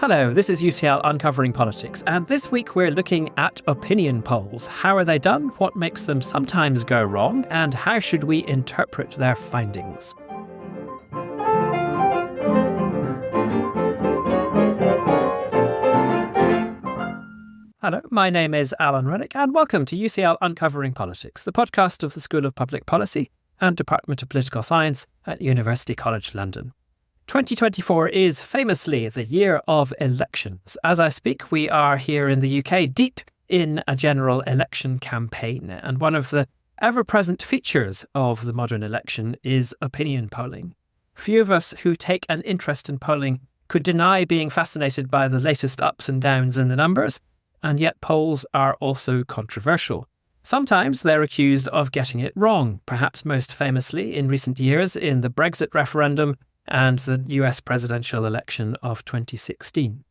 Hello, this is UCL Uncovering Politics, and this week we're looking at opinion polls. How are they done? What makes them sometimes go wrong? And how should we interpret their findings? Hello, my name is Alan Rennick, and welcome to UCL Uncovering Politics, the podcast of the School of Public Policy and Department of Political Science at University College London. 2024 is famously the year of elections. As I speak, we are here in the UK deep in a general election campaign, and one of the ever-present features of the modern election is opinion polling. Few of us who take an interest in polling could deny being fascinated by the latest ups and downs in the numbers, and yet polls are also controversial. Sometimes they're accused of getting it wrong, perhaps most famously in recent years in the Brexit referendum and the US presidential election of 2016.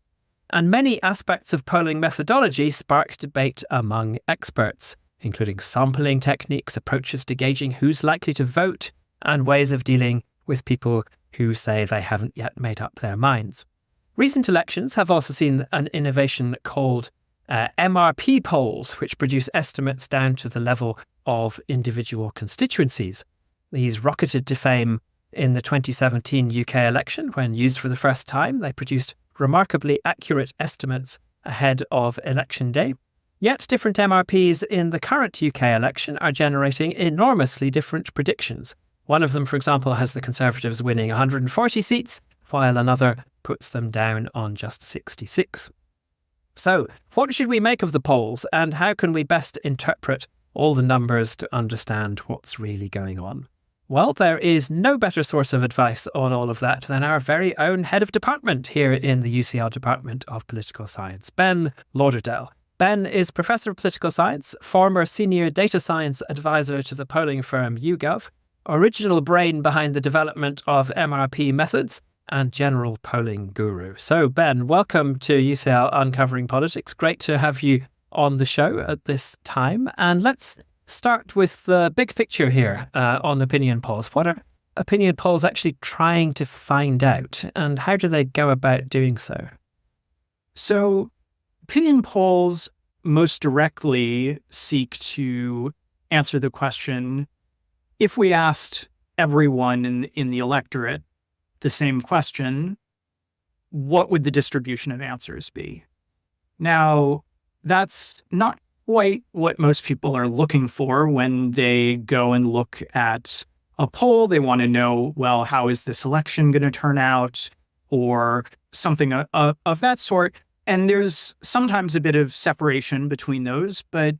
And many aspects of polling methodology spark debate among experts, including sampling techniques, approaches to gauging who's likely to vote, and ways of dealing with people who say they haven't yet made up their minds. Recent elections have also seen an innovation called MRP polls, which produce estimates down to the level of individual constituencies. These rocketed to fame in the 2017 UK election when used for the first time. They produced remarkably accurate estimates ahead of election day. Yet different MRPs in the current UK election are generating enormously different predictions. One of them, for example, has the Conservatives winning 140 seats, while another puts them down on just 66. So, what should we make of the polls, and how can we best interpret all the numbers to understand what's really going on? Well, there is no better source of advice on all of that than our very own head of department here in the UCL Department of Political Science, Ben Lauderdale. Ben is Professor of Political Science, former Senior Data Science Advisor to the polling firm YouGov, original brain behind the development of MRP methods, and general polling guru. So, Ben, welcome to UCL Uncovering Politics. Great to have you on the show at this time. And let's start with the big picture here on opinion polls. What are opinion polls actually trying to find out, and how do they go about doing so? So opinion polls most directly seek to answer the question, if we asked everyone in the electorate the same question, what would the distribution of answers be? Now, that's not quite what most people are looking for when they go and look at a poll. They want to know, well, how is this election going to turn out, or something of that sort. And there's sometimes a bit of separation between those, but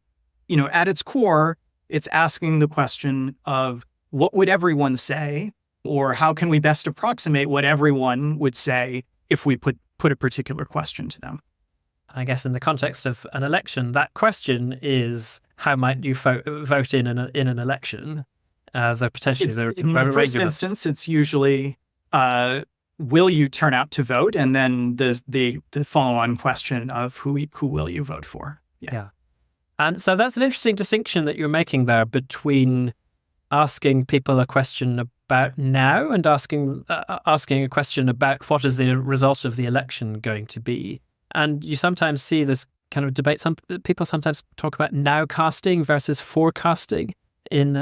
at its core, it's asking the question of what would everyone say, or how can we best approximate what everyone would say if we put a particular question to them. I guess in the context of an election, that question is, how might you vote in an election? Though potentially in the first instance, it's usually, will you turn out to vote? And then the follow-on question of who will you vote for? Yeah. And so that's an interesting distinction that you're making there between asking people a question about now and asking a question about what is the result of the election going to be. And you sometimes see this kind of debate. Some people sometimes talk about nowcasting versus forecasting in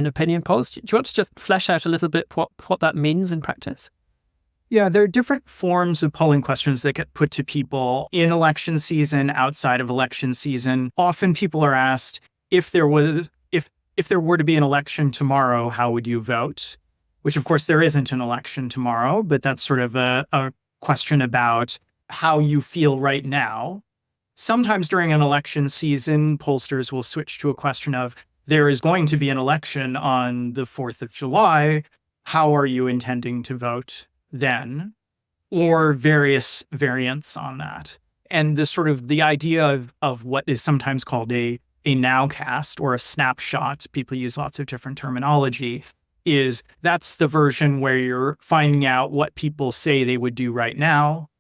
opinion polls. Do you want to just flesh out a little bit what that means in practice? Yeah, there are different forms of polling questions that get put to people in election season, outside of election season. Often people are asked, if there were to be an election tomorrow, how would you vote? Which, of course, there isn't an election tomorrow, but that's sort of a question about how you feel right now. Sometimes during an election season, pollsters will switch to a question of, there is going to be an election on the 4th of July. How are you intending to vote then? Or various variants on that. And the idea of what is sometimes called a nowcast or a snapshot, people use lots of different terminology, that's the version where you're finding out what people say they would do right now.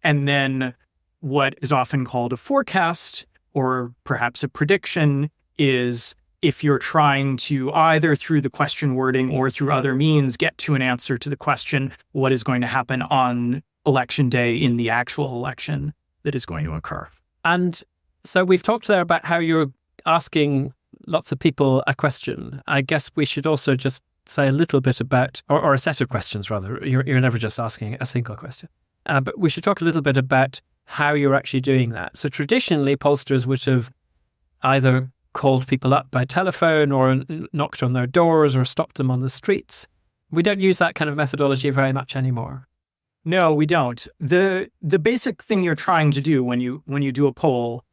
And then what is often called a forecast, or perhaps a prediction, is if you're trying to either through the question wording or through other means get to an answer to the question, what is going to happen on election day in the actual election that is going to occur. And so we've talked there about how you're asking lots of people a question. I guess we should also just say a little bit about, or a set of questions rather. You're never just asking a single question. But we should talk a little bit about how you're actually doing that. So traditionally, pollsters would have either called people up by telephone or knocked on their doors or stopped them on the streets. We don't use that kind of methodology very much anymore. No, we don't. The basic thing you're trying to do when you do a poll,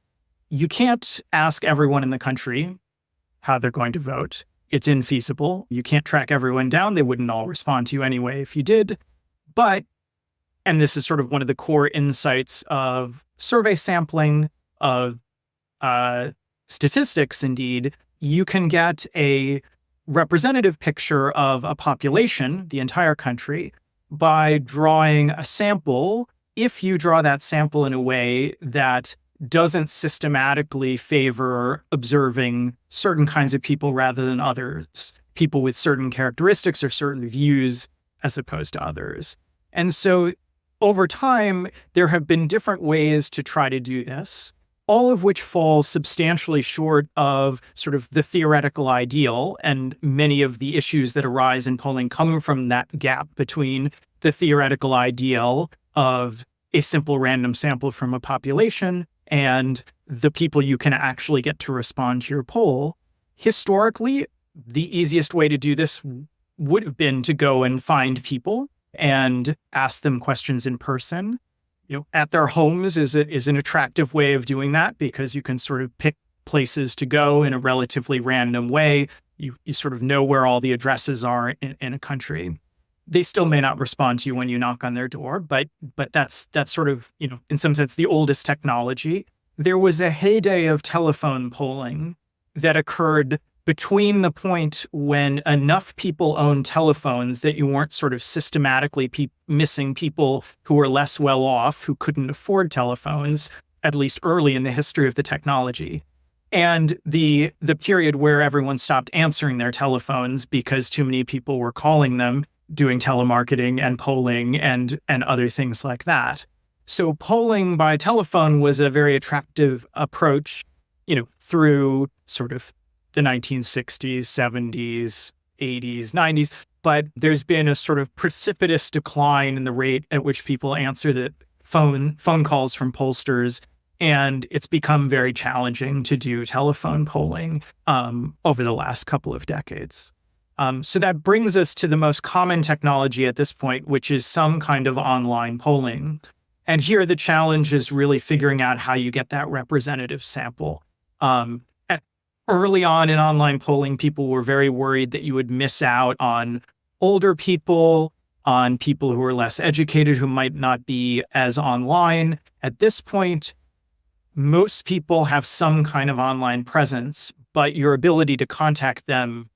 you can't ask everyone in the country how they're going to vote. It's infeasible. You can't track everyone down. They wouldn't all respond to you anyway if you did. But, and this is sort of one of the core insights of survey sampling, of statistics indeed, you can get a representative picture of a population, the entire country, by drawing a sample. If you draw that sample in a way that doesn't systematically favor observing certain kinds of people rather than others, people with certain characteristics or certain views as opposed to others. And so over time, there have been different ways to try to do this, all of which fall substantially short of sort of the theoretical ideal. And many of the issues that arise in polling come from that gap between the theoretical ideal of a simple random sample from a population and the people you can actually get to respond to your poll. Historically, the easiest way to do this would have been to go and find people and ask them questions in person. At their homes is an attractive way of doing that because you can sort of pick places to go in a relatively random way. You sort of know where all the addresses are in a country. They still may not respond to you when you knock on their door, but that's sort of, in some sense, the oldest technology. There was a heyday of telephone polling that occurred between the point when enough people owned telephones that you weren't sort of systematically missing people who were less well off, who couldn't afford telephones, at least early in the history of the technology, and the period where everyone stopped answering their telephones because too many people were calling them, doing telemarketing and polling and other things like that. So polling by telephone was a very attractive approach, through sort of the 1960s, 70s, 80s, 90s. But there's been a sort of precipitous decline in the rate at which people answer the phone calls from pollsters. And it's become very challenging to do telephone polling over the last couple of decades. So that brings us to the most common technology at this point, which is some kind of online polling. And here the challenge is really figuring out how you get that representative sample. Early on in online polling, people were very worried that you would miss out on older people, on people who are less educated, who might not be as online. At this point, most people have some kind of online presence, but your ability to contact them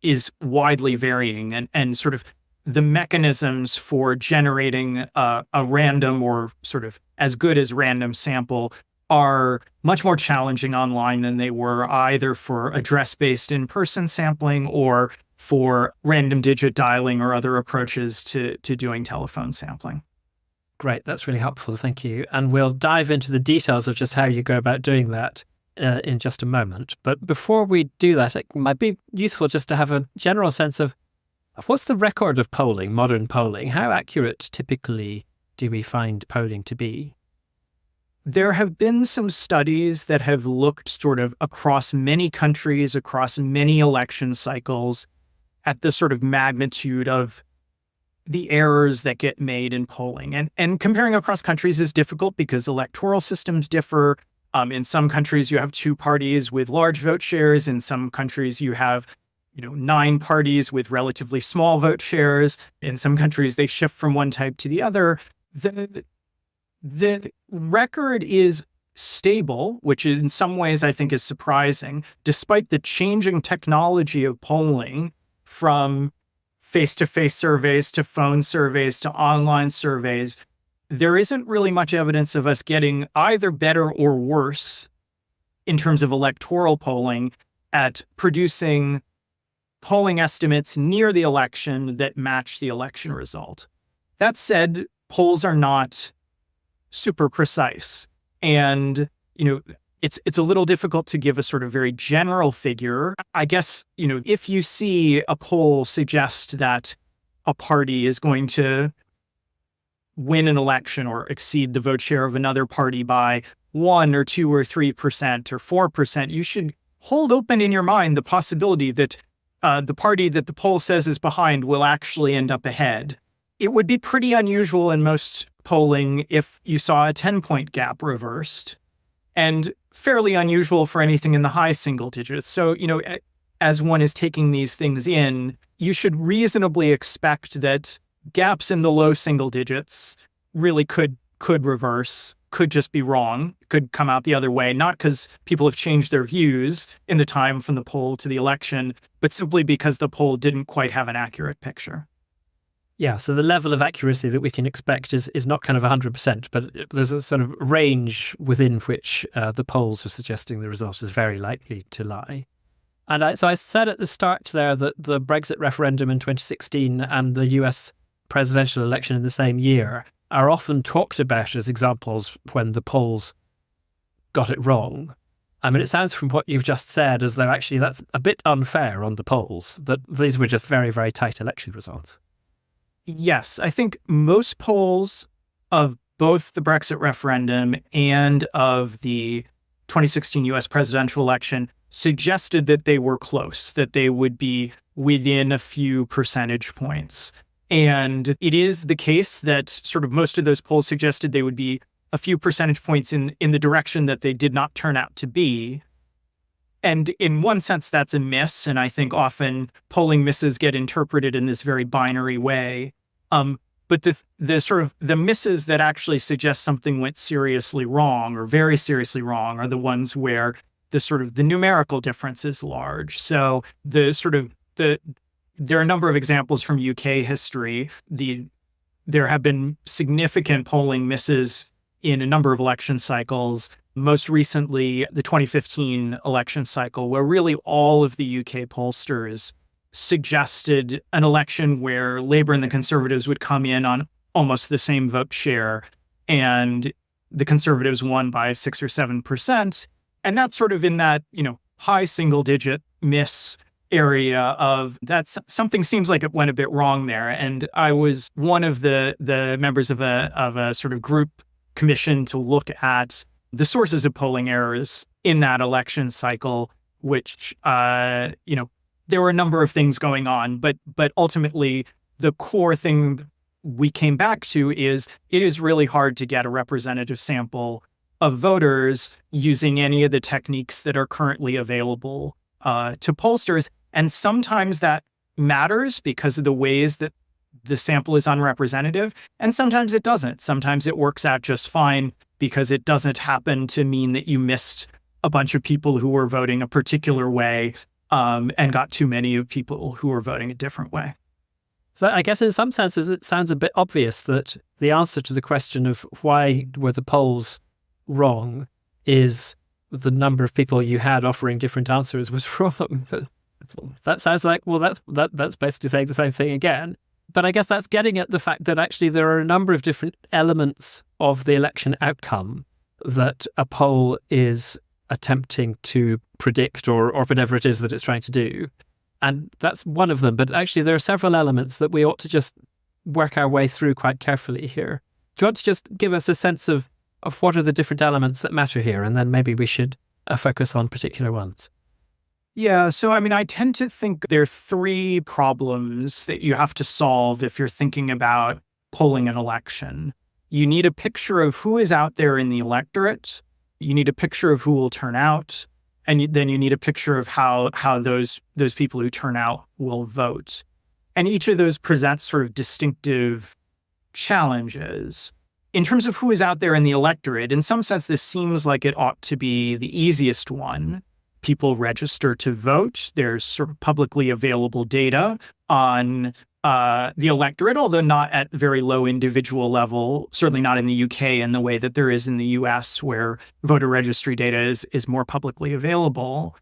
is widely varying, and sort of the mechanisms for generating a random or sort of as good as random sample are much more challenging online than they were either for address-based in-person sampling or for random digit dialing or other approaches to doing telephone sampling. Great, that's really helpful, thank you. And we'll dive into the details of just how you go about doing that in just a moment. But before we do that, it might be useful just to have a general sense of what's the record of polling, modern polling? How accurate typically do we find polling to be? There have been some studies that have looked sort of across many countries, across many election cycles, at the sort of magnitude of the errors that get made in polling. And comparing across countries is difficult because electoral systems differ. In some countries, you have two parties with large vote shares. In some countries, you have 9 parties with relatively small vote shares. In some countries, they shift from one type to the other. The record is stable, which is in some ways I think is surprising, despite the changing technology of polling from face-to-face surveys to phone surveys to online surveys. There isn't really much evidence of us getting either better or worse in terms of electoral polling at producing polling estimates near the election that match the election result. That said, polls are not super precise. And, it's a little difficult to give a sort of very general figure. I guess, if you see a poll suggest that a party is going to win an election or exceed the vote share of another party by 1 or 2 or 3% or 4%, you should hold open in your mind the possibility that the party that the poll says is behind will actually end up ahead. It would be pretty unusual in most polling if you saw a 10-point gap reversed, and fairly unusual for anything in the high single digits. So, as one is taking these things in, you should reasonably expect that gaps in the low single digits really could reverse, could just be wrong, could come out the other way, not because people have changed their views in the time from the poll to the election, but simply because the poll didn't quite have an accurate picture. Yeah, so the level of accuracy that we can expect is not kind of 100%, but there's a sort of range within which the polls are suggesting the result is very likely to lie. And so I said at the start there that the Brexit referendum in 2016 and the US presidential election in the same year are often talked about as examples when the polls got it wrong. I mean, it sounds from what you've just said as though actually that's a bit unfair on the polls, that these were just very, very tight election results. Yes, I think most polls of both the Brexit referendum and of the 2016 US presidential election suggested that they were close, that they would be within a few percentage points. And it is the case that sort of most of those polls suggested they would be a few percentage points in the direction that they did not turn out to be. And in one sense, that's a miss. And I think often polling misses get interpreted in this very binary way. But the sort of the misses that actually suggest something went seriously wrong or very seriously wrong are the ones where the numerical difference is large. So there are a number of examples from UK history. There have been significant polling misses in a number of election cycles. Most recently, the 2015 election cycle, where really all of the UK pollsters suggested an election where Labour and the Conservatives would come in on almost the same vote share, and the Conservatives won by 6 or 7%. And that's sort of in that, high single digit miss area of that's something seems like it went a bit wrong there. And I was one of the members of a sort of group commission to look at the sources of polling errors in that election cycle, which, there were a number of things going on, but ultimately the core thing we came back to is it is really hard to get a representative sample of voters using any of the techniques that are currently available to pollsters. And sometimes that matters because of the ways that the sample is unrepresentative, and sometimes it doesn't. Sometimes it works out just fine because it doesn't happen to mean that you missed a bunch of people who were voting a particular way and got too many of people who were voting a different way. So I guess in some senses, it sounds a bit obvious that the answer to the question of why were the polls wrong is the number of people you had offering different answers was wrong. That sounds like, well, that's basically saying the same thing again. But I guess that's getting at the fact that actually there are a number of different elements of the election outcome that a poll is attempting to predict or whatever it is that it's trying to do. And that's one of them. But actually, there are several elements that we ought to just work our way through quite carefully here. Do you want to just give us a sense of what are the different elements that matter here? And then maybe we should focus on particular ones. Yeah. So, I tend to think there are 3 problems that you have to solve if you're thinking about polling an election. You need a picture of who is out there in the electorate. You need a picture of who will turn out. And then you need a picture of how those people who turn out will vote. And each of those presents sort of distinctive challenges. In terms of who is out there in the electorate, in some sense, this seems like it ought to be the easiest one. People register to vote. There's sort of publicly available data on the electorate, although not at very low individual level, certainly not in the UK in the way that there is in the US, where voter registry data is more publicly available.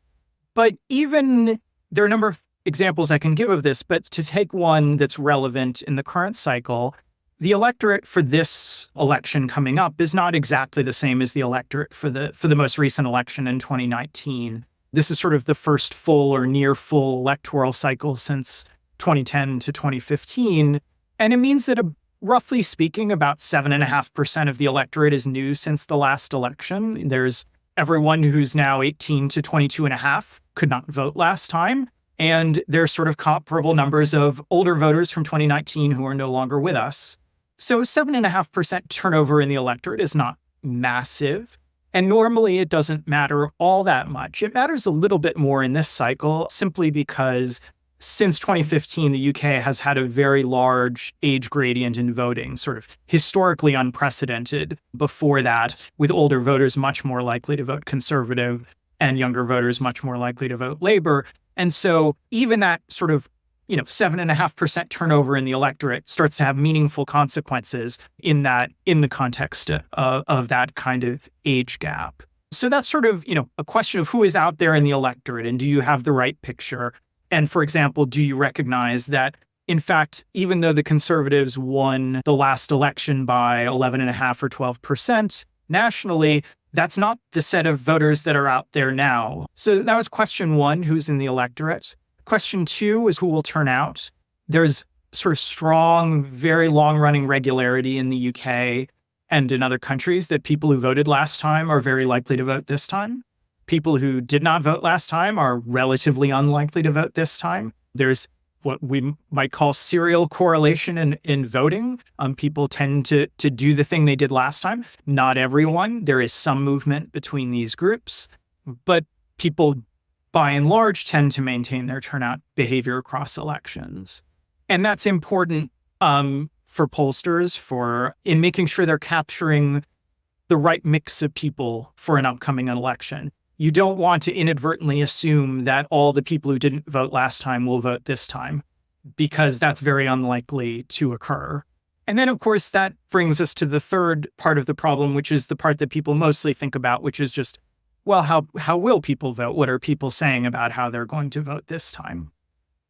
But even there are a number of examples I can give of this, but to take one that's relevant in the current cycle, the electorate for this election coming up is not exactly the same as the electorate for the most recent election in 2019. This is sort of the first full or near full electoral cycle since 2010 to 2015. And it means that, roughly speaking, about 7.5% of the electorate is new since the last election. There's everyone who's now 18 to 22 and a half could not vote last time. And there's sort of comparable numbers of older voters from 2019 who are no longer with us. So 7.5% turnover in the electorate is not massive. And normally it doesn't matter all that much. It matters a little bit more in this cycle simply because since 2015, the UK has had a very large age gradient in voting, sort of historically unprecedented before that, with older voters much more likely to vote Conservative and younger voters much more likely to vote Labour. And so even that sort of 7.5% turnover in the electorate starts to have meaningful consequences in the context of that kind of age gap. So that's sort of, a question of who is out there in the electorate and do you have the right picture? And for example, do you recognize that, in fact, even though the Conservatives won the last election by 11.5 or 12% nationally, that's not the set of voters that are out there now. So that was question one, who's in the electorate. Question two is who will turn out. There's sort of strong, very long-running regularity in the UK and in other countries that people who voted last time are very likely to vote this time. People who did not vote last time are relatively unlikely to vote this time. There's what we might call serial correlation in voting. People tend to do the thing they did last time. Not everyone. There is some movement between these groups, but people by and large tend to maintain their turnout behavior across elections. And that's important for pollsters in making sure they're capturing the right mix of people for an upcoming election. You don't want to inadvertently assume that all the people who didn't vote last time will vote this time, because that's very unlikely to occur. And then, of course, that brings us to the third part of the problem, which is the part that people mostly think about, which is just, well, how will people vote? What are people saying about how they're going to vote this time?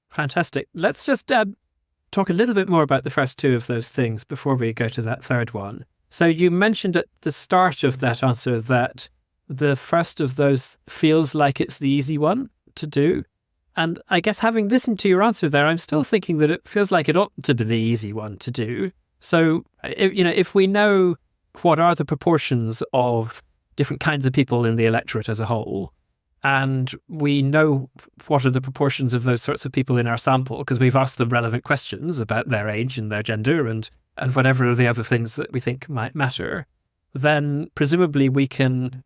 Fantastic. Let's just talk a little bit more about the first two of those things before we go to that third one. So you mentioned at the start of that answer that the first of those feels like it's the easy one to do. And I guess having listened to your answer there, I'm still thinking that it feels like it ought to be the easy one to do. So, if we know what are the proportions of different kinds of people in the electorate as a whole, and we know what are the proportions of those sorts of people in our sample, because we've asked them relevant questions about their age and their gender and whatever are the other things that we think might matter, then presumably we can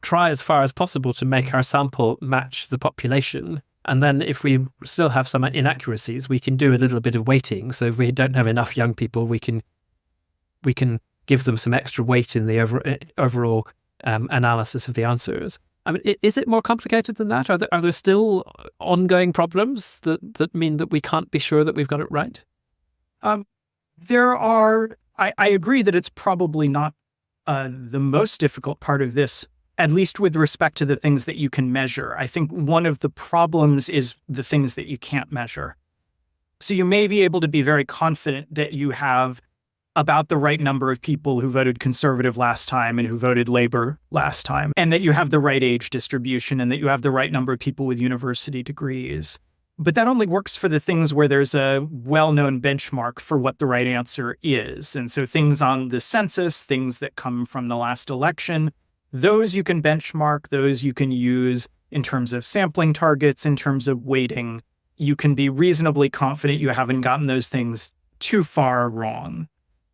try as far as possible to make our sample match the population. And then if we still have some inaccuracies, we can do a little bit of weighting. So if we don't have enough young people, we can give them some extra weight in the overall analysis of the answers. I mean, is it more complicated than that? Are there still ongoing problems that mean that we can't be sure that we've got it right? There are. I agree that it's probably not the most difficult part of this, at least with respect to the things that you can measure. I think one of the problems is the things that you can't measure. So you may be able to be very confident that you have about the right number of people who voted Conservative last time and who voted Labour last time, and that you have the right age distribution and that you have the right number of people with university degrees. But that only works for the things where there's a well-known benchmark for what the right answer is. And so things on the census, things that come from the last election, those you can benchmark, those you can use in terms of sampling targets, in terms of weighting. You can be reasonably confident you haven't gotten those things too far wrong.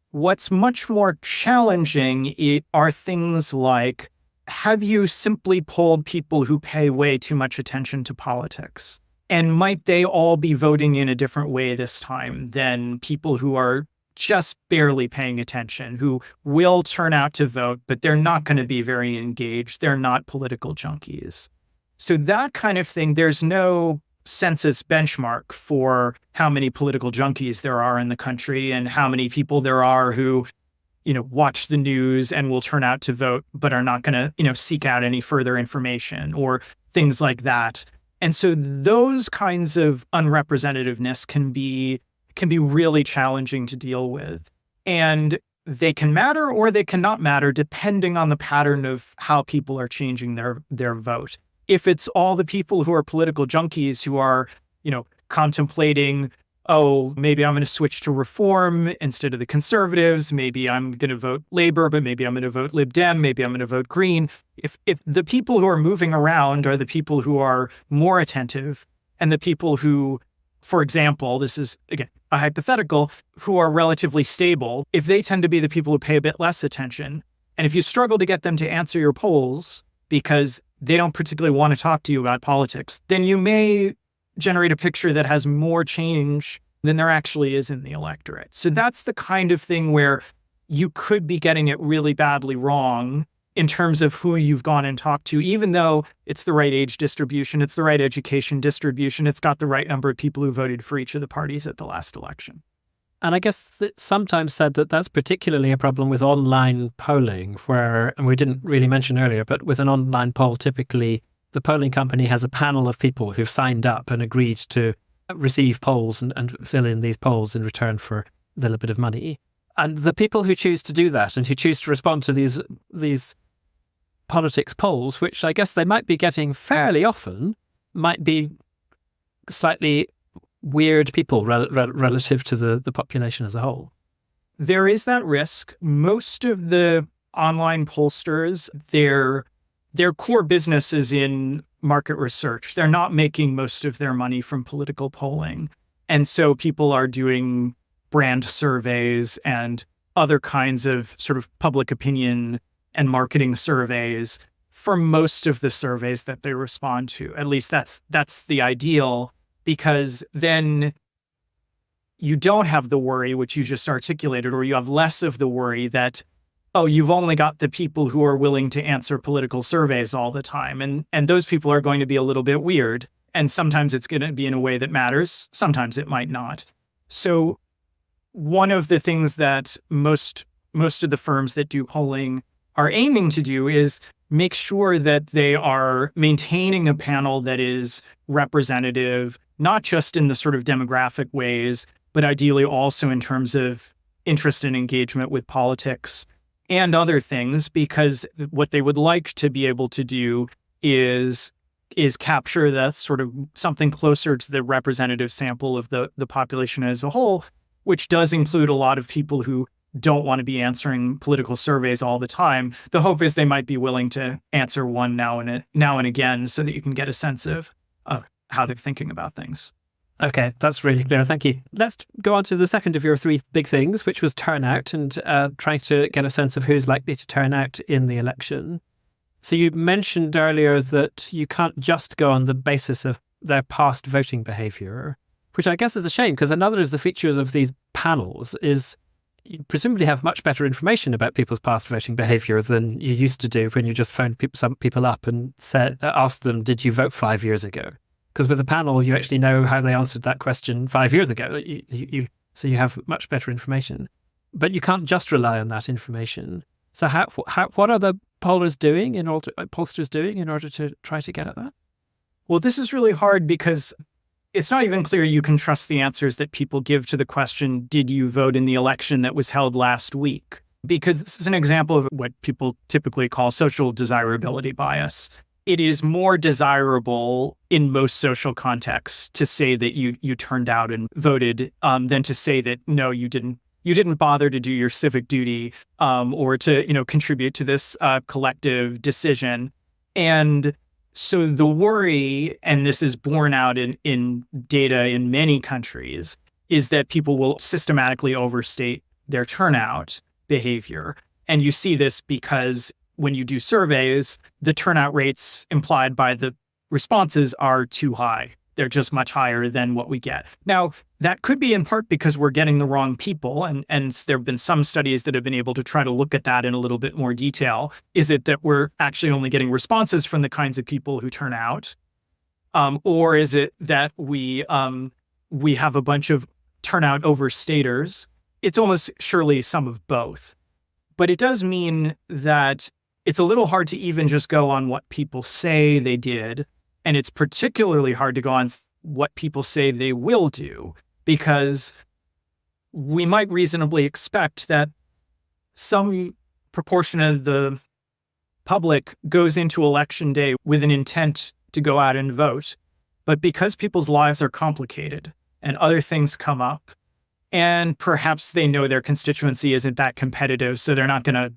What's much more challenging are things like, have you simply polled people who pay way too much attention to politics? And might they all be voting in a different way this time than people who are just barely paying attention, who will turn out to vote, but they're not going to be very engaged. They're not political junkies. So that kind of thing, there's no census benchmark for how many political junkies there are in the country and how many people there are who, watch the news and will turn out to vote, but are not going to, seek out any further information or things like that. And so those kinds of unrepresentativeness can be can be really challenging to deal with. And they can matter or they cannot matter depending on the pattern of how people are changing their vote. If it's all the people who are political junkies who are, contemplating, oh, maybe I'm going to switch to reform instead of the conservatives. Maybe I'm going to vote Labor, but maybe I'm going to vote Lib Dem. Maybe I'm going to vote Green. If the people who are moving around are the people who are more attentive and the people who, for example, this is, again, a hypothetical, who are relatively stable, if they tend to be the people who pay a bit less attention, and if you struggle to get them to answer your polls because they don't particularly want to talk to you about politics, then you may generate a picture that has more change than there actually is in the electorate. So that's the kind of thing where you could be getting it really badly wrong in terms of who you've gone and talked to, even though it's the right age distribution, it's the right education distribution, it's got the right number of people who voted for each of the parties at the last election. And I guess it's sometimes said that that's particularly a problem with online polling, where, and we didn't really mention earlier, but with an online poll, typically the polling company has a panel of people who've signed up and agreed to receive polls and fill in these polls in return for a little bit of money. And the people who choose to do that and who choose to respond to these politics polls, which I guess they might be getting fairly often, might be slightly weird people relative to the population as a whole. There is that risk. Most of the online pollsters, their core business is in market research. They're not making most of their money from political polling. And so people are doing brand surveys and other kinds of sort of public opinion and marketing surveys for most of the surveys that they respond to. At least that's the ideal, because then you don't have the worry, which you just articulated, or you have less of the worry that, oh, you've only got the people who are willing to answer political surveys all the time. And those people are going to be a little bit weird. And sometimes it's going to be in a way that matters. Sometimes it might not. So one of the things that most of the firms that do polling are aiming to do is make sure that they are maintaining a panel that is representative, not just in the sort of demographic ways, but ideally also in terms of interest and engagement with politics and other things, because what they would like to be able to do is capture that sort of something closer to the representative sample of the population as a whole, which does include a lot of people who don't want to be answering political surveys all the time. The hope is they might be willing to answer one now and again so that you can get a sense of how they're thinking about things. Okay, that's really clear. Thank you. Let's go on to the second of your three big things, which was turnout and trying to get a sense of who's likely to turn out in the election. So you mentioned earlier that you can't just go on the basis of their past voting behaviour, which I guess is a shame, because another of the features of these panels is you presumably have much better information about people's past voting behaviour than you used to do when you just phoned some people up and asked them, did you vote 5 years ago? Because with a panel, you actually know how they answered that question 5 years ago. So you have much better information. But you can't just rely on that information. So what are the pollsters doing in order to try to get at that? Well, this is really hard because it's not even clear you can trust the answers that people give to the question, did you vote in the election that was held last week? Because this is an example of what people typically call social desirability bias. It is more desirable in most social contexts to say that you turned out and voted than to say that, no, you didn't bother to do your civic duty or to contribute to this collective decision. And so the worry, and this is borne out in data in many countries, is that people will systematically overstate their turnout behavior. And you see this because when you do surveys, the turnout rates implied by the responses are too high. They're just much higher than what we get. Now, that could be in part because we're getting the wrong people. And there have been some studies that have been able to try to look at that in a little bit more detail. Is it that we're actually only getting responses from the kinds of people who turn out? Or is it that we have a bunch of turnout overstaters? It's almost surely some of both. But it does mean that it's a little hard to even just go on what people say they did. And it's particularly hard to go on what people say they will do, because we might reasonably expect that some proportion of the public goes into election day with an intent to go out and vote. But because people's lives are complicated and other things come up, and perhaps they know their constituency isn't that competitive, so they're not going to,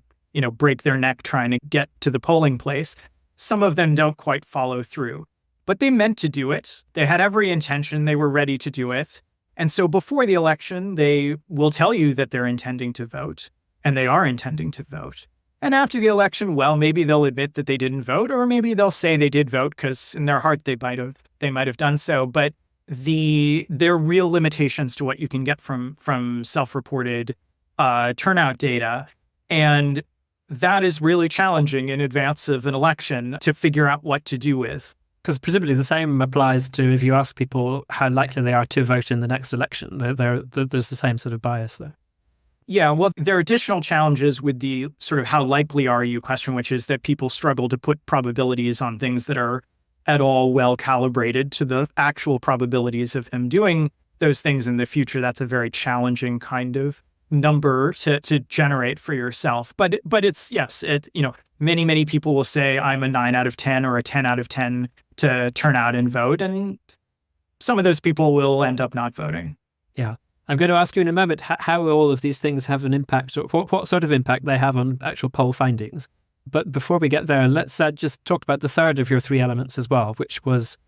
break their neck trying to get to the polling place, some of them don't quite follow through. But they meant to do it. They had every intention. They were ready to do it. And so before the election, they will tell you that they're intending to vote, and they are intending to vote. And after the election, well, maybe they'll admit that they didn't vote, or maybe they'll say they did vote because in their heart they might have done so. But there are real limitations to what you can get from self-reported turnout data, and that is really challenging in advance of an election to figure out what to do with. Because presumably the same applies to if you ask people how likely they are to vote in the next election. There's the same sort of bias there. Yeah, well, there are additional challenges with the sort of how likely are you question, which is that people struggle to put probabilities on things that are at all well calibrated to the actual probabilities of them doing those things in the future. That's a very challenging kind of number to generate for yourself. But it's, yes, many people will say I'm a 9 out of 10 or a 10 out of 10 to turn out and vote. And some of those people will end up not voting. Yeah. I'm going to ask you in a moment how all of these things have an impact, or what sort of impact they have on actual poll findings. But before we get there, let's just talk about the third of your three elements as well, which was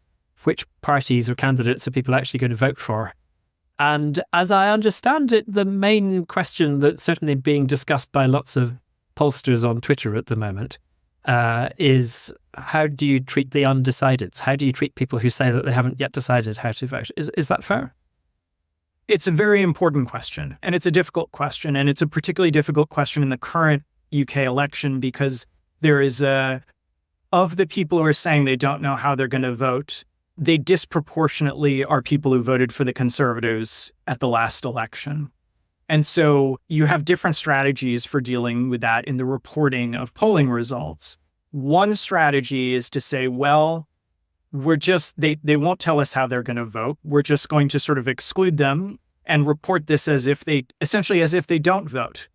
which parties or candidates are people actually going to vote for. And as I understand it, the main question that's certainly being discussed by lots of pollsters on Twitter at the moment is how do you treat the undecideds? How do you treat people who say that they haven't yet decided how to vote? Is that fair? It's a very important question, and it's a difficult question, and it's a particularly difficult question in the current UK election because there is of the people who are saying they don't know how they're going to vote, they disproportionately are people who voted for the Conservatives at the last election. And so you have different strategies for dealing with that in the reporting of polling results. One strategy is to say, well, they won't tell us how they're going to vote. We're just going to sort of exclude them and report this as if they don't vote.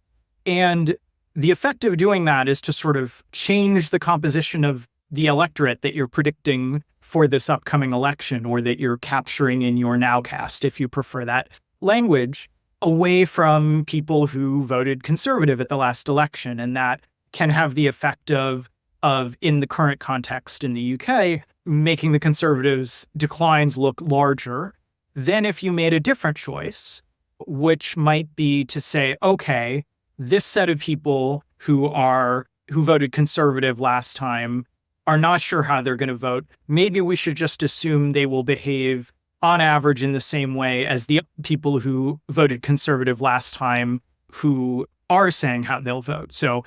And the effect of doing that is to sort of change the composition of the electorate that you're predicting for this upcoming election, or that you're capturing in your nowcast, if you prefer that language, away from people who voted Conservative at the last election. And that can have the effect of in the current context in the UK, making the Conservatives' declines look larger than if you made a different choice, which might be to say, okay, this set of people who voted Conservative last time are not sure how they're going to vote. Maybe we should just assume they will behave on average in the same way as the people who voted Conservative last time who are saying how they'll vote. So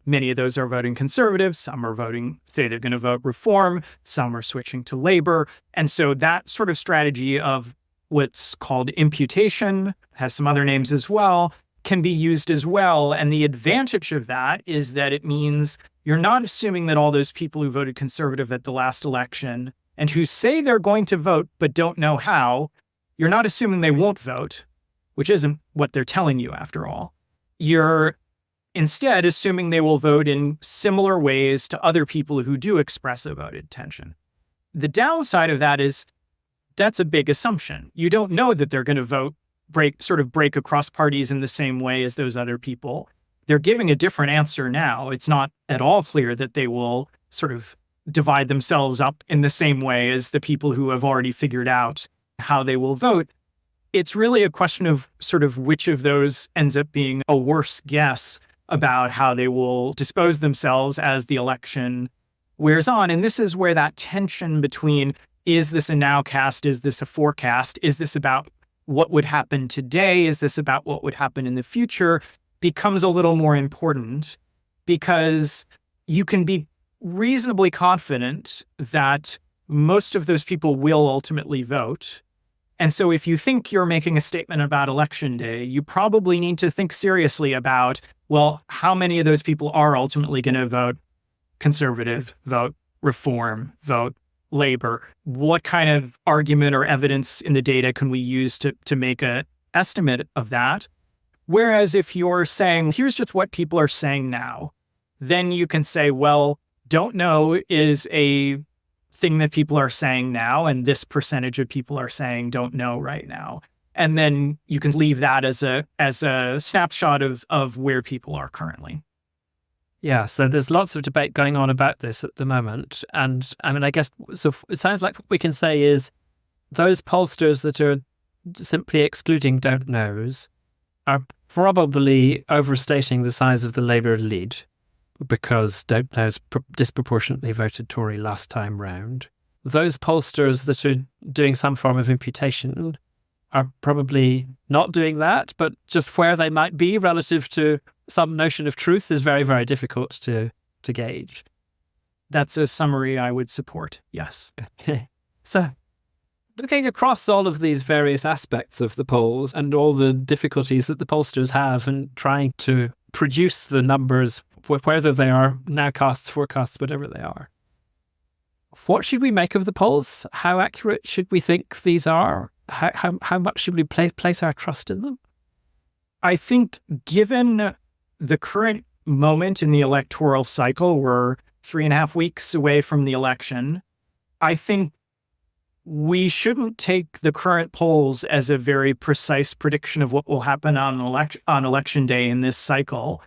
many of those are voting Conservative. Some are say they're going to vote Reform. Some are switching to Labour. And so that sort of strategy of what's called imputation, has some other names as well, can be used as well. And the advantage of that is that it means you're not assuming that all those people who voted Conservative at the last election and who say they're going to vote but don't know how, you're not assuming they won't vote, which isn't what they're telling you after all. You're instead assuming they will vote in similar ways to other people who do express a vote intention. The downside of that is that's a big assumption. You don't know that they're going to break across parties in the same way as those other people. They're giving a different answer now. It's not at all clear that they will sort of divide themselves up in the same way as the people who have already figured out how they will vote. It's really a question of sort of which of those ends up being a worse guess about how they will dispose themselves as the election wears on. And this is where that tension between, is this a nowcast? Is this a forecast? Is this about what would happen today? Is this about what would happen in the future? Becomes a little more important, because you can be reasonably confident that most of those people will ultimately vote. And so if you think you're making a statement about election day, you probably need to think seriously about, well, how many of those people are ultimately going to vote Conservative, vote Reform, vote Labour? What kind of argument or evidence in the data can we use to make a estimate of that. Whereas if you're saying, here's just what people are saying now, then you can say, well, don't know is a thing that people are saying now, and this percentage of people are saying don't know right now. And then you can leave that as a snapshot of where people are currently. Yeah, so there's lots of debate going on about this at the moment. And I mean, I guess, so it sounds like what we can say is those pollsters that are simply excluding don't knows are probably overstating the size of the Labour lead, because don't knows disproportionately voted Tory last time round. Those pollsters that are doing some form of imputation are probably not doing that, but just where they might be relative to some notion of truth is very, very difficult to gauge. That's a summary I would support, yes. So, looking across all of these various aspects of the polls and all the difficulties that the pollsters have in trying to produce the numbers, whether they are nowcasts, forecasts, whatever they are, what should we make of the polls? How accurate should we think these are? How much should we place our trust in them? I think given the current moment in the electoral cycle, we're 3.5 weeks away from the election, I think we shouldn't take the current polls as a very precise prediction of what will happen on election day in this cycle.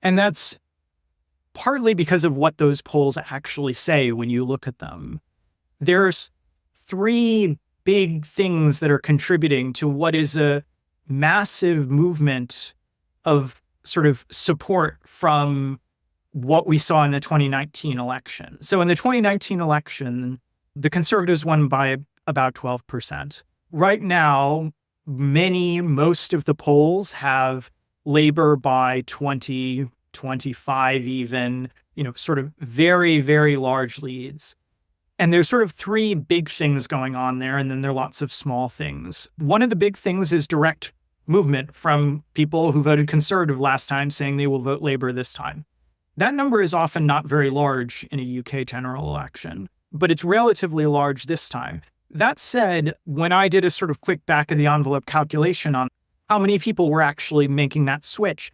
And that's partly because of what those polls actually say when you look at them. There's 3 big things that are contributing to what is a massive movement of sort of support from what we saw in the 2019 election. So in the 2019 election, the Conservatives won by about 12%. Right now, most of the polls have Labour by 20, 25 even, sort of very, very large leads. And there's sort of 3 big things going on there, and then there are lots of small things. One of the big things is direct movement from people who voted Conservative last time saying they will vote Labour this time. That number is often not very large in a UK general election, but it's relatively large this time. That said, when I did a sort of quick back of the envelope calculation on how many people were actually making that switch,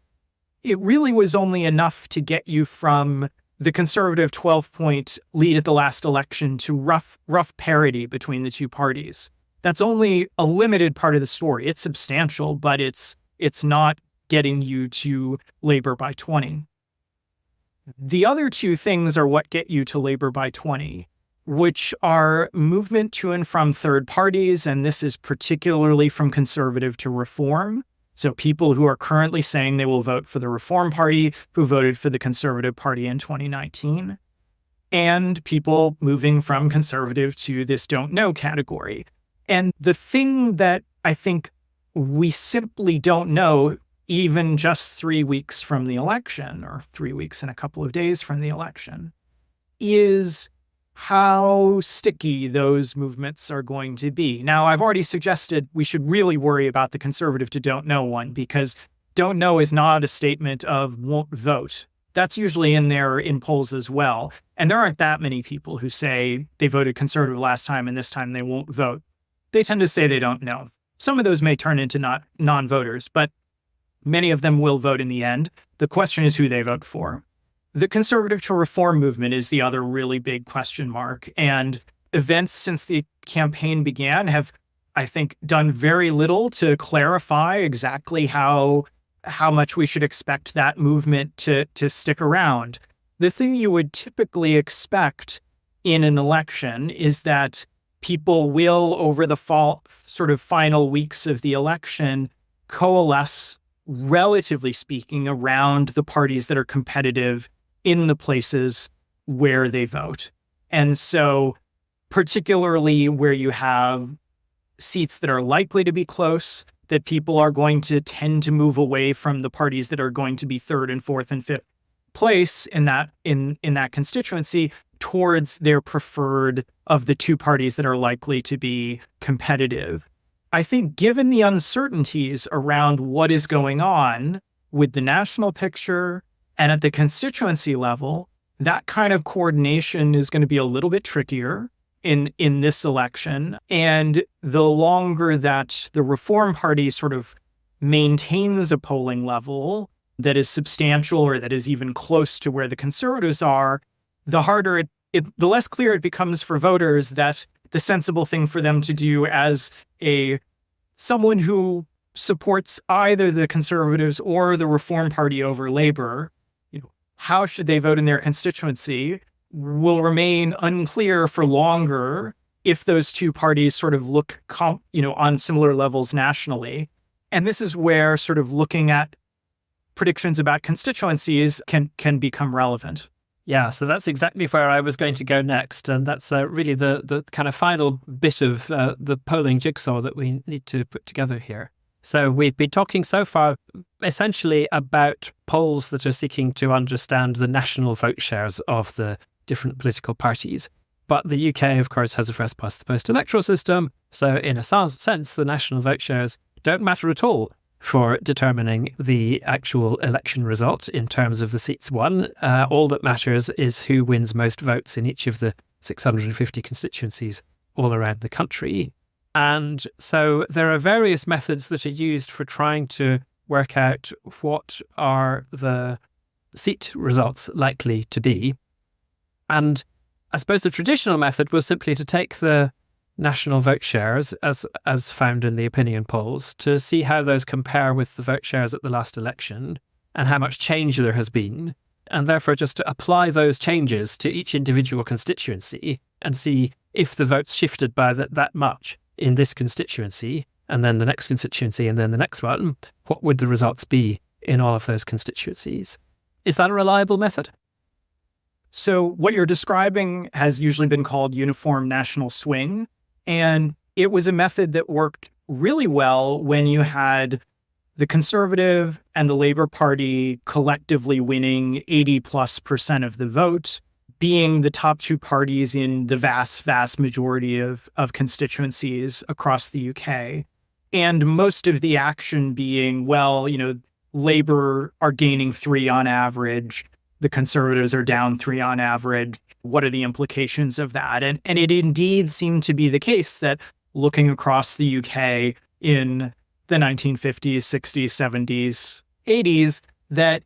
it really was only enough to get you from the Conservative 12-point lead at the last election to rough parity between the two parties. That's only a limited part of the story. It's substantial, but it's not getting you to Labour by 20. The other 2 things are what get you to Labour by 20, which are movement to and from third parties, and this is particularly from Conservative to Reform. So people who are currently saying they will vote for the Reform Party, who voted for the Conservative Party in 2019, and people moving from Conservative to this don't know category. And the thing that I think we simply don't know, even just 3 weeks from the election, or 3 weeks and a couple of days from the election, is how sticky those movements are going to be. Now, I've already suggested we should really worry about the Conservative to don't know one, because don't know is not a statement of won't vote. That's usually in there in polls as well. And there aren't that many people who say they voted Conservative last time and this time they won't vote. They tend to say they don't know. Some of those may turn into non-voters, but many of them will vote in the end. The question is who they vote for. The Conservative to Reform movement is the other really big question mark. And events since the campaign began have, I think, done very little to clarify exactly how much we should expect that movement to stick around. The thing you would typically expect in an election is that people will, over the final weeks of the election, coalesce, relatively speaking, around the parties that are competitive in the places where they vote. And so particularly where you have seats that are likely to be close, that people are going to tend to move away from the parties that are going to be 3rd and 4th and 5th place in that constituency towards their preferred of the 2 parties that are likely to be competitive. I think given the uncertainties around what is going on with the national picture and at the constituency level, that kind of coordination is going to be a little bit trickier in this election. And the longer that the Reform Party sort of maintains a polling level that is substantial or that is even close to where the Conservatives are, the harder the less clear it becomes for voters that the sensible thing for them to do as someone who supports either the Conservatives or the Reform Party over Labour, how should they vote in their constituency, will remain unclear for longer if those two parties sort of look on similar levels nationally. And this is where sort of looking at predictions about constituencies can become relevant. Yeah, so that's exactly where I was going to go next. And that's really the kind of final bit of the polling jigsaw that we need to put together here. So we've been talking so far essentially about polls that are seeking to understand the national vote shares of the different political parties. But the UK, of course, has a first past the post electoral system. So in a sense, the national vote shares don't matter at all for determining the actual election result in terms of the seats won. All that matters is who wins most votes in each of the 650 constituencies all around the country. And so there are various methods that are used for trying to work out what are the seat results likely to be. And I suppose the traditional method was simply to take the national vote shares as found in the opinion polls to see how those compare with the vote shares at the last election and how much change there has been, and therefore just to apply those changes to each individual constituency and see if the votes shifted by that much in this constituency and then the next constituency and then the next one, what would the results be in all of those constituencies? Is that a reliable method? So what you're describing has usually been called uniform national swing. And it was a method that worked really well when you had the Conservative and the Labour Party collectively winning 80+% of the vote, being the top two parties in the vast, vast majority of constituencies across the UK. And most of the action being, Labour are gaining 3 on average, the Conservatives are down 3 on average. What are the implications of that? And it indeed seemed to be the case that looking across the UK in the 1950s, 60s, 70s, 80s, that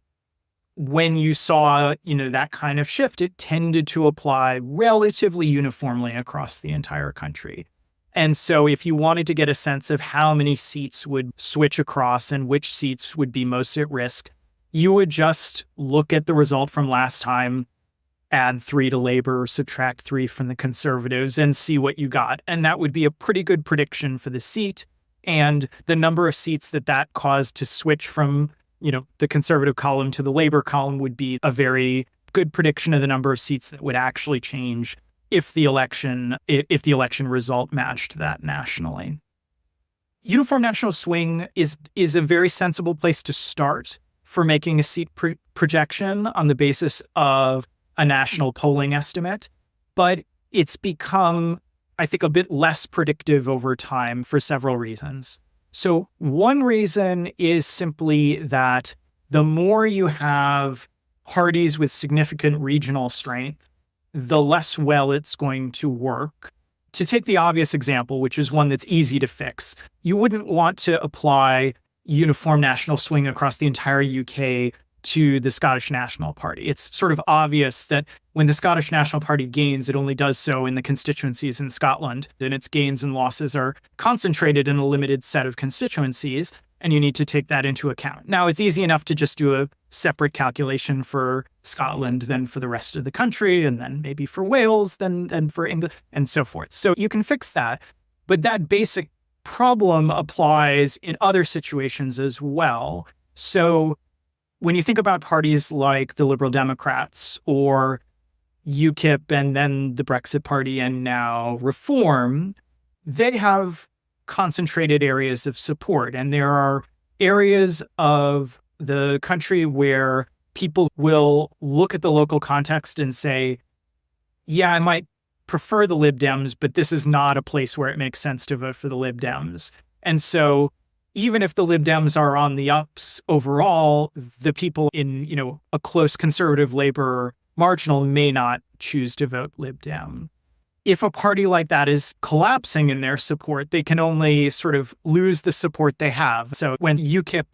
when you saw, that kind of shift, it tended to apply relatively uniformly across the entire country. And so if you wanted to get a sense of how many seats would switch across and which seats would be most at risk, you would just look at the result from last time, add 3 to Labour, subtract 3 from the Conservatives, and see what you got. And that would be a pretty good prediction for the seat. And the number of seats that caused to switch from, the Conservative column to the Labour column would be a very good prediction of the number of seats that would actually change if the election result matched that nationally. Uniform national swing is a very sensible place to start for making a seat projection on the basis of a national polling estimate, but it's become, I think, a bit less predictive over time for several reasons. So one reason is simply that the more you have parties with significant regional strength, the less well it's going to work. To take the obvious example, which is one that's easy to fix, you wouldn't want to apply uniform national swing across the entire UK to the Scottish National Party. It's sort of obvious that when the Scottish National Party gains, it only does so in the constituencies in Scotland, and its gains and losses are concentrated in a limited set of constituencies, and you need to take that into account. Now, it's easy enough to just do a separate calculation for Scotland than for the rest of the country, and then maybe for Wales, then for England, and so forth. So you can fix that, but that basic problem applies in other situations as well. So when you think about parties like the Liberal Democrats or UKIP and then the Brexit Party and now Reform, they have concentrated areas of support. And there are areas of the country where people will look at the local context and say, yeah, I might prefer the Lib Dems, but this is not a place where it makes sense to vote for the Lib Dems. And so even if the Lib Dems are on the ups overall, the people in, a close conservative Labour marginal may not choose to vote Lib Dem. if a party like that is collapsing in their support, they can only sort of lose the support they have. So when UKIP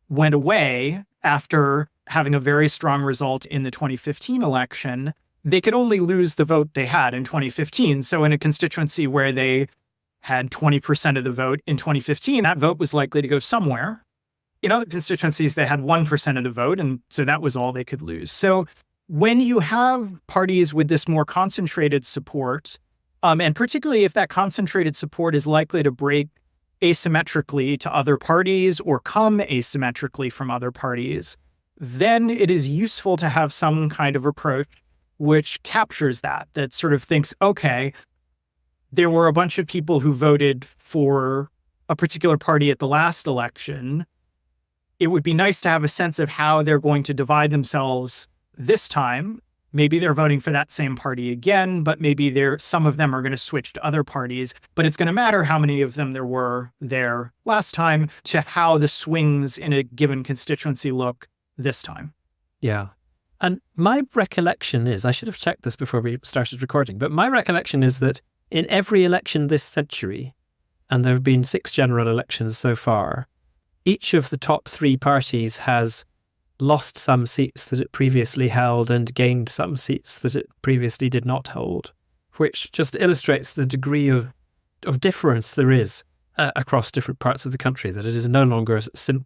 went away after having a very strong result in the 2015 election, they could only lose the vote they had in 2015. So in a constituency where they had 20% of the vote in 2015, that vote was likely to go somewhere. In other constituencies, they had 1% of the vote, and so that was all they could lose. So when you have parties with this more concentrated support, and particularly if that concentrated support is likely to break asymmetrically to other parties or come asymmetrically from other parties, then it is useful to have some kind of approach which captures that sort of thinks, okay, there were a bunch of people who voted for a particular party at the last election. It would be nice to have a sense of how they're going to divide themselves this time. Maybe they're voting for that same party again, but maybe some of them are going to switch to other parties. But it's going to matter how many of them there were there last time to how the swings in a given constituency look this time. Yeah. And my recollection is, I should have checked this before we started recording, but my recollection is that in every election this century, and there have been 6 general elections so far, each of the top 3 parties has lost some seats that it previously held and gained some seats that it previously did not hold, which just illustrates the degree of difference there is across different parts of the country, that it is no longer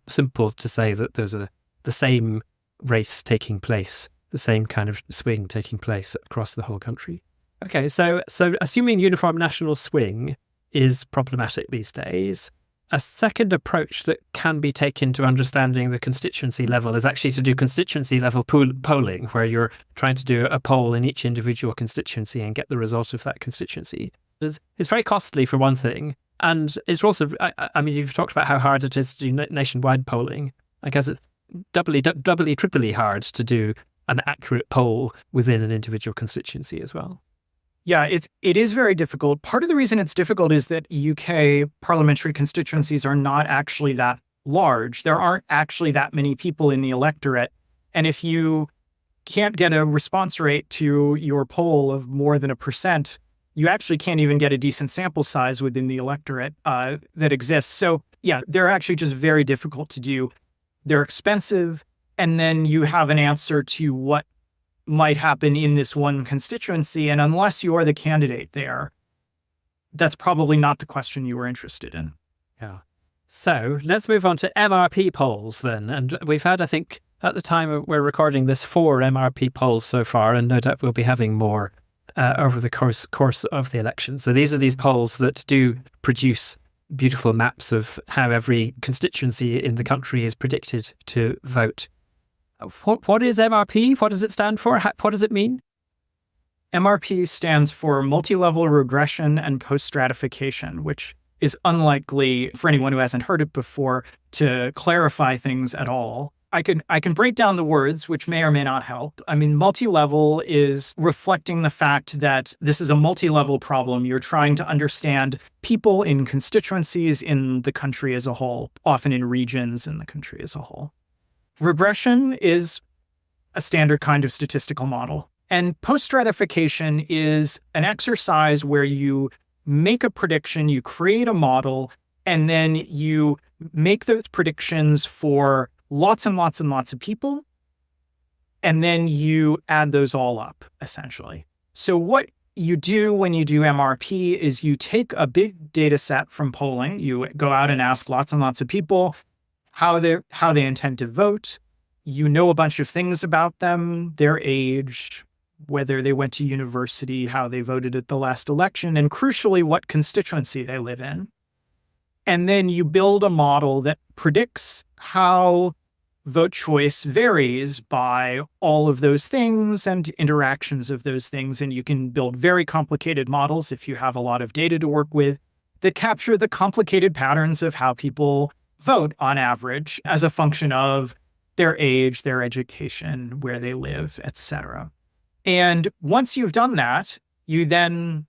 simple to say that there's the same race taking place, the same kind of swing taking place across the whole country. Okay, so assuming uniform national swing is problematic these days, a second approach that can be taken to understanding the constituency level is actually to do constituency level polling, where you're trying to do a poll in each individual constituency and get the result of that constituency. It's very costly for one thing, and it's also, I mean, you've talked about how hard it is to do nationwide polling. I guess it's doubly, triply hard to do an accurate poll within an individual constituency as well. Yeah, it is very difficult. Part of the reason it's difficult is that UK parliamentary constituencies are not actually that large. There aren't actually that many people in the electorate. And if you can't get a response rate to your poll of more than 1%, you actually can't even get a decent sample size within the electorate that exists. So yeah, they're actually just very difficult to do. They're expensive. And then you have an answer to what might happen in this one constituency. And unless you are the candidate there, that's probably not the question you were interested in. Yeah. So let's move on to MRP polls then. And we've had, I think, at the time we're recording this, 4 MRP polls so far, and no doubt we'll be having more over the course of the election. So these are these polls that do produce beautiful maps of how every constituency in the country is predicted to vote. What is MRP? What does it stand for? What does it mean? MRP stands for multi-level regression and post-stratification, which is unlikely for anyone who hasn't heard it before to clarify things at all. I can break down the words, which may or may not help. I mean, multi-level is reflecting the fact that this is a multi-level problem. You're trying to understand people in constituencies in the country as a whole, often in regions in the country as a whole. Regression is a standard kind of statistical model. And post-stratification is an exercise where you make a prediction, you create a model, and then you make those predictions for lots and lots and lots of people, and then you add those all up, essentially. So what you do when you do MRP is you take a big data set from polling, you go out and ask lots and lots of people how they intend to vote. You know a bunch of things about them, their age, whether they went to university, how they voted at the last election, and crucially, what constituency they live in. And then you build a model that predicts how vote choice varies by all of those things and interactions of those things. And you can build very complicated models if you have a lot of data to work with that capture the complicated patterns of how people vote on average as a function of their age, their education, where they live, etc. And once you've done that, you then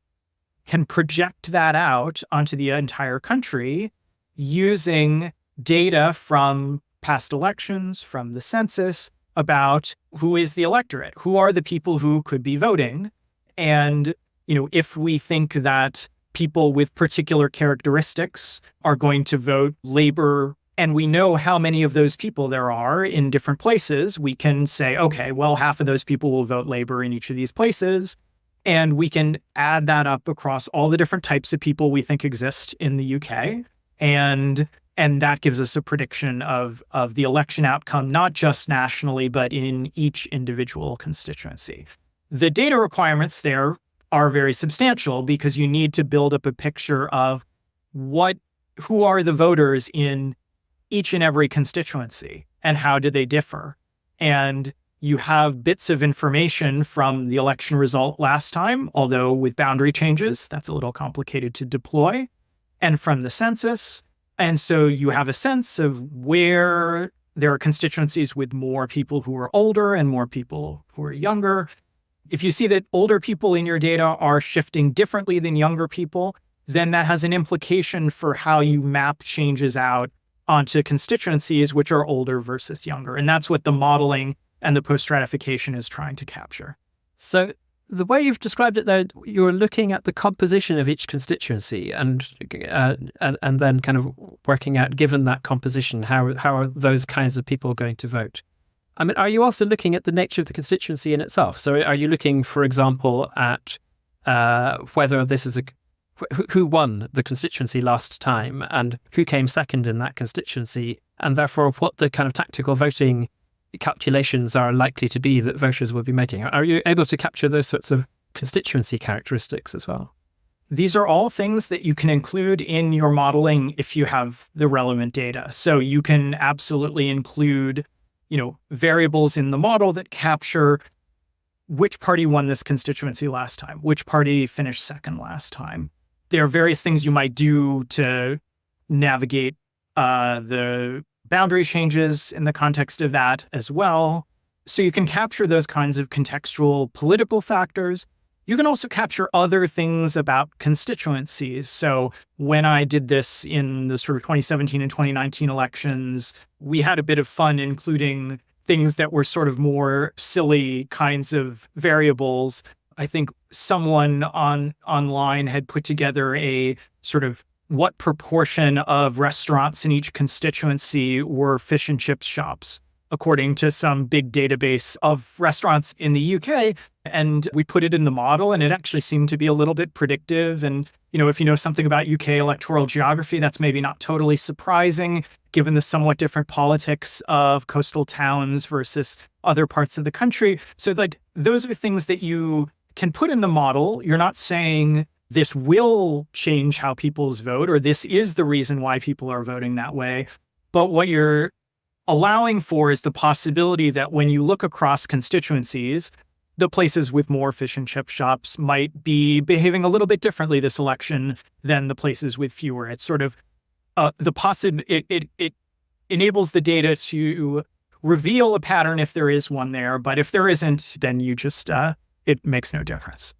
can project that out onto the entire country using data from past elections, from the census, about who is the electorate, who are the people who could be voting. And if we think that people with particular characteristics are going to vote Labor, and we know how many of those people there are in different places, we can say, okay, well, half of those people will vote Labor in each of these places. And we can add that up across all the different types of people we think exist in the UK. And that gives us a prediction of the election outcome, not just nationally, but in each individual constituency. The data requirements there are very substantial because you need to build up a picture of who are the voters in each and every constituency and how do they differ. And you have bits of information from the election result last time, although with boundary changes, that's a little complicated to deploy, and from the census. And so you have a sense of where there are constituencies with more people who are older and more people who are younger. If you see that older people in your data are shifting differently than younger people, then that has an implication for how you map changes out onto constituencies which are older versus younger. And that's what the modeling and the post-stratification is trying to capture. So the way you've described it there, you're looking at the composition of each constituency and then kind of working out, given that composition, how are those kinds of people going to vote? I mean, are you also looking at the nature of the constituency in itself? So are you looking, for example, at whether this is who won the constituency last time and who came second in that constituency, and therefore what the kind of tactical voting calculations are likely to be that voters will be making? Are you able to capture those sorts of constituency characteristics as well? These are all things that you can include in your modeling if you have the relevant data. So you can absolutely include, variables in the model that capture which party won this constituency last time, which party finished second last time. There are various things you might do to navigate the boundary changes in the context of that as well. So you can capture those kinds of contextual political factors. You can also capture other things about constituencies. So when I did this in the sort of 2017 and 2019 elections, we had a bit of fun including things that were sort of more silly kinds of variables. I think someone online had put together a sort of what proportion of restaurants in each constituency were fish and chips shops, according to some big database of restaurants in the UK. And we put it in the model, and it actually seemed to be a little bit predictive. And, if you know something about UK electoral geography, that's maybe not totally surprising, given the somewhat different politics of coastal towns versus other parts of the country. So those are things that you can put in the model. You're not saying this will change how people's vote, or this is the reason why people are voting that way. But what you're allowing for is the possibility that when you look across constituencies, the places with more fish and chip shops might be behaving a little bit differently this election than the places with fewer. It's sort of it enables the data to reveal a pattern if there is one there, but if there isn't, then you just it makes no difference.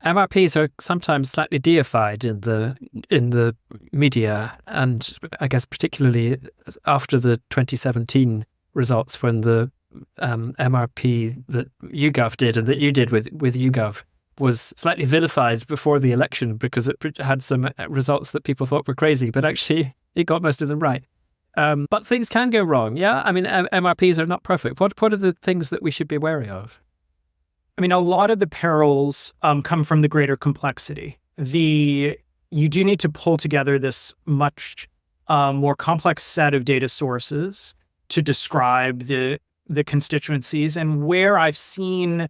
MRPs are sometimes slightly deified in the media, and I guess particularly after the 2017 results, when the MRP that YouGov did and that you did with YouGov was slightly vilified before the election because it had some results that people thought were crazy, but actually it got most of them right. But things can go wrong. Yeah, I mean, MRPs are not perfect. What are the things that we should be wary of? I mean, a lot of the perils come from the greater complexity. You do need to pull together this much more complex set of data sources to describe the constituencies. And where I've seen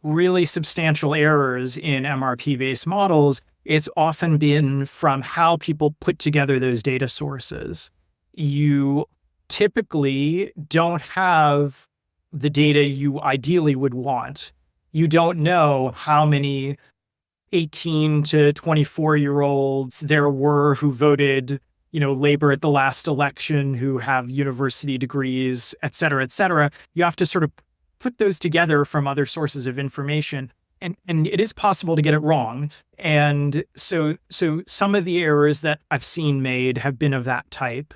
really substantial errors in MRP-based models, it's often been from how people put together those data sources. You typically don't have the data you ideally would want. You don't know how many 18 to 24-year-olds there were who voted, Labor at the last election, who have university degrees, et cetera, et cetera. You have to sort of put those together from other sources of information. And it is possible to get it wrong. And so some of the errors that I've seen made have been of that type.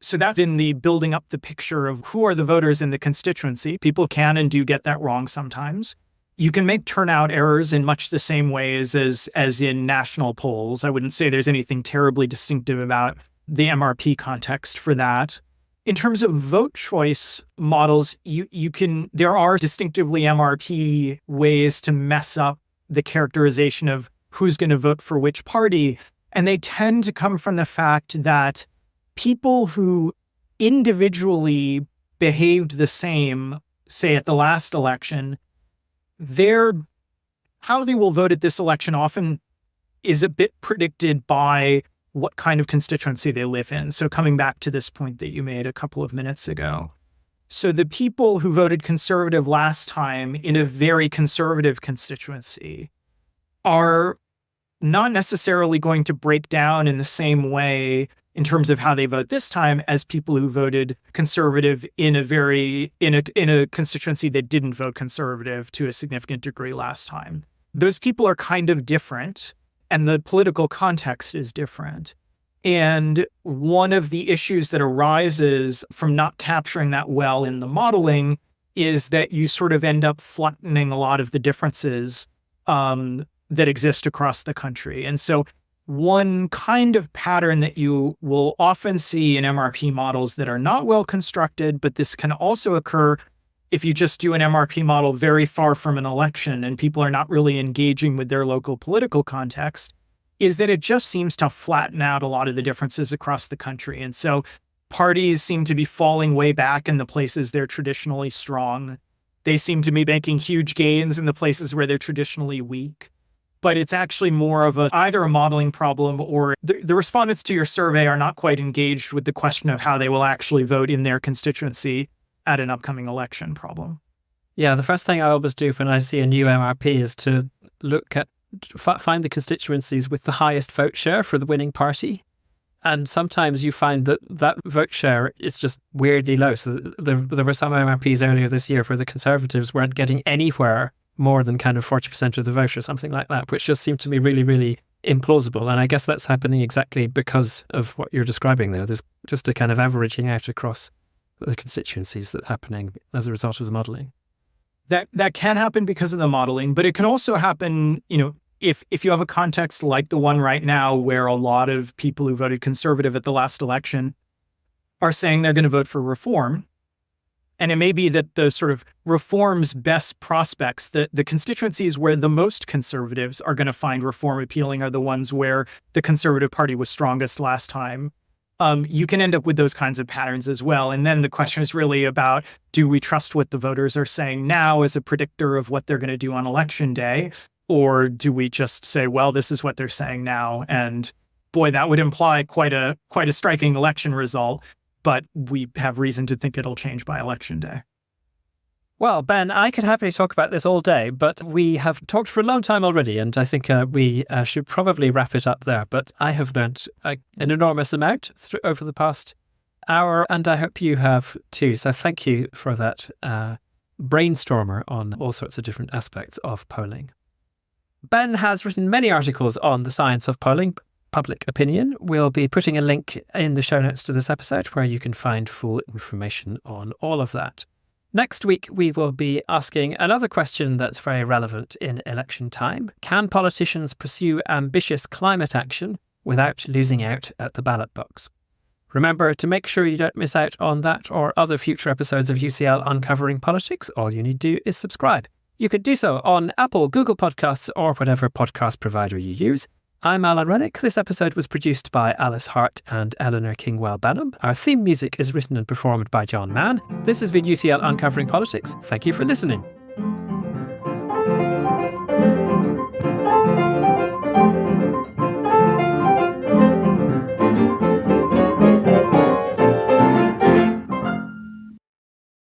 So that's in the building up the picture of who are the voters in the constituency. People can and do get that wrong sometimes. you can make turnout errors in much the same ways as in national polls. I wouldn't say there's anything terribly distinctive about the MRP context for that. In terms of vote choice models, there are distinctively MRP ways to mess up the characterization of who's going to vote for which party. And they tend to come from the fact that people who individually behaved the same, say at the last election, how they will vote at this election often is a bit predicted by what kind of constituency they live in. So coming back to this point that you made a couple of minutes ago. So the people who voted conservative last time in a very conservative constituency are not necessarily going to break down in the same way in terms of how they vote this time as people who voted conservative in a constituency that didn't vote conservative to a significant degree last time. Those people are kind of different, and the political context is different. And one of the issues that arises from not capturing that well in the modeling is that you sort of end up flattening a lot of the differences that exist across the country. And so one kind of pattern that you will often see in MRP models that are not well constructed, but this can also occur if you just do an MRP model very far from an election and people are not really engaging with their local political context, is that it just seems to flatten out a lot of the differences across the country. And so parties seem to be falling way back in the places they're traditionally strong. They seem to be making huge gains in the places where they're traditionally weak. But it's actually more of either a modeling problem or the respondents to your survey are not quite engaged with the question of how they will actually vote in their constituency at an upcoming election problem. Yeah, the first thing I always do when I see a new MRP is to find the constituencies with the highest vote share for the winning party. And sometimes you find that vote share is just weirdly low. So there were some MRPs earlier this year where the Conservatives weren't getting anywhere more than kind of 40% of the vote or something like that, which just seemed to me really, really implausible. And I guess that's happening exactly because of what you're describing there. There's just a kind of averaging out across the constituencies that's happening as a result of the modelling. That can happen because of the modeling, but it can also happen, if you have a context like the one right now where a lot of people who voted conservative at the last election are saying they're going to vote for reform. And it may be that the sort of reform's best prospects, the constituencies where the most conservatives are going to find reform appealing are the ones where the Conservative Party was strongest last time. You can end up with those kinds of patterns as well. And then the question is really about, do we trust what the voters are saying now as a predictor of what they're going to do on election day? Or do we just say, well, this is what they're saying now? And boy, that would imply quite a striking election result. But we have reason to think it'll change by election day. Well, Ben, I could happily talk about this all day, but we have talked for a long time already, and I think we should probably wrap it up there. But I have learned an enormous amount over the past hour, and I hope you have too. So thank you for that brainstormer on all sorts of different aspects of polling. Ben has written many articles on the science of polling, public opinion. We'll be putting a link in the show notes to this episode where you can find full information on all of that. Next week, we will be asking another question that's very relevant in election time. Can politicians pursue ambitious climate action without losing out at the ballot box? Remember to make sure you don't miss out on that or other future episodes of UCL Uncovering Politics. All you need to do is subscribe. You could do so on Apple, Google Podcasts, or whatever podcast provider you use. I'm Alan Rennick. This episode was produced by Alice Hart and Eleanor Kingwell-Banham. Our theme music is written and performed by John Mann. This has been UCL Uncovering Politics. Thank you for listening.